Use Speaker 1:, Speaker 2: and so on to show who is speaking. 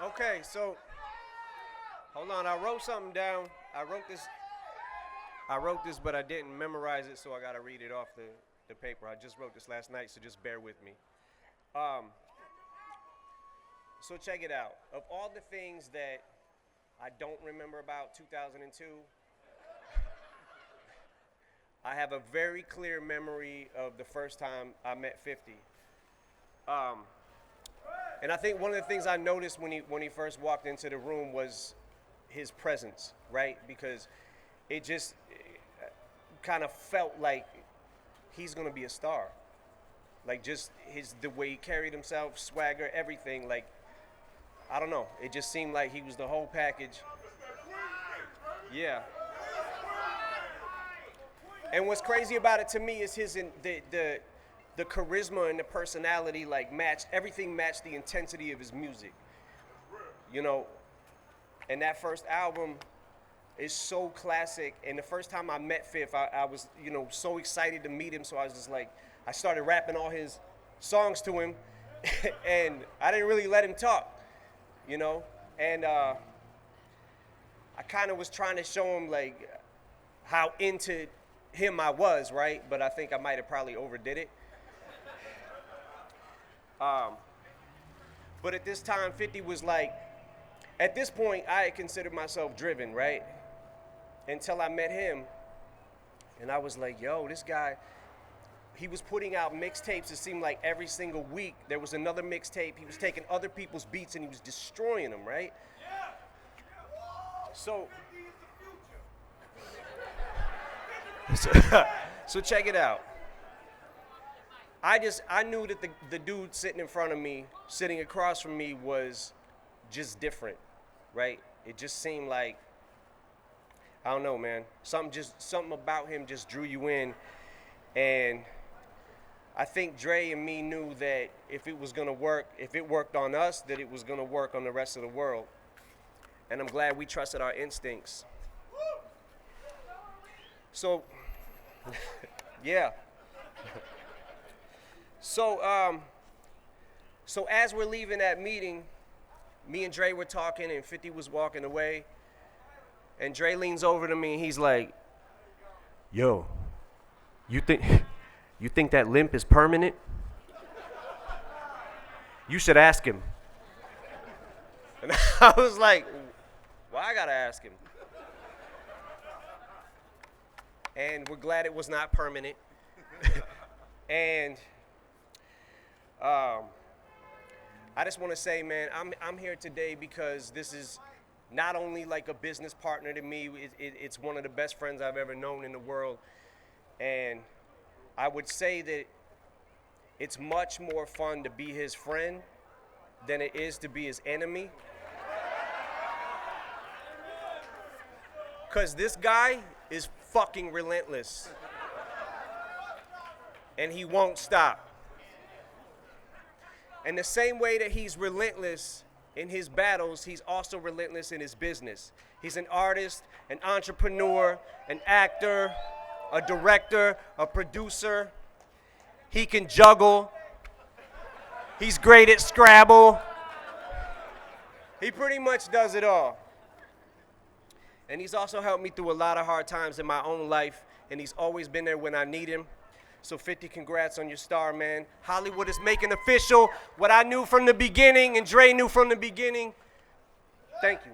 Speaker 1: Okay, so hold on. I wrote something down. I wrote this, but I didn't memorize it, so I got to read it off the paper. I just wrote this last night, so just bear with me. Um, so check it out. Of all the things that I don't remember about 2002, I have a very clear memory of the first time I met 50. And I think one of the things I noticed when he first walked into the room was his presence, right? Because it just kind of felt like he's gonna be a star. Like just the way he carried himself, swagger, everything. Like I don't know. It just seemed like he was the whole package. Yeah. And what's crazy about it to me is the charisma and the personality everything matched the intensity of his music. You know, and that first album is so classic. And the first time I met Fifth, I was, so excited to meet him. So I was just like, I started rapping all his songs to him and I didn't really let him talk, and I kind of was trying to show him like how into him I was, right? But I think I might have probably overdid it. But at this time, 50 was like, at this point, I had considered myself driven, right? Until I met him, and I was like, yo, this guy, he was putting out mixtapes. It seemed like every single week there was another mixtape. He was taking other people's beats and he was destroying them, right? So check it out. I knew that the dude sitting in front of me, sitting across from me was just different, right? It just seemed like, I don't know, man. Something about him just drew you in. And I think Dre and me knew that if it was gonna work, if it worked on us, that it was gonna work on the rest of the world. And I'm glad we trusted our instincts. So, yeah. So as we're leaving that meeting, me and Dre were talking and 50 was walking away. And Dre leans over to me and he's like, yo, you think that limp is permanent? You should ask him. And I was like, well, I gotta ask him. And we're glad it was not permanent. And I just want to say, man, I'm here today because this is not only like a business partner to me, it's one of the best friends I've ever known in the world. And I would say that it's much more fun to be his friend than it is to be his enemy. Because this guy is fucking relentless. And he won't stop. And the same way that he's relentless in his battles, he's also relentless in his business. He's an artist, an entrepreneur, an actor, a director, a producer. He can juggle. He's great at Scrabble. He pretty much does it all. And he's also helped me through a lot of hard times in my own life, and he's always been there when I need him. So 50, congrats on your star, man. Hollywood is making official what I knew from the beginning and Dre knew from the beginning. Thank you.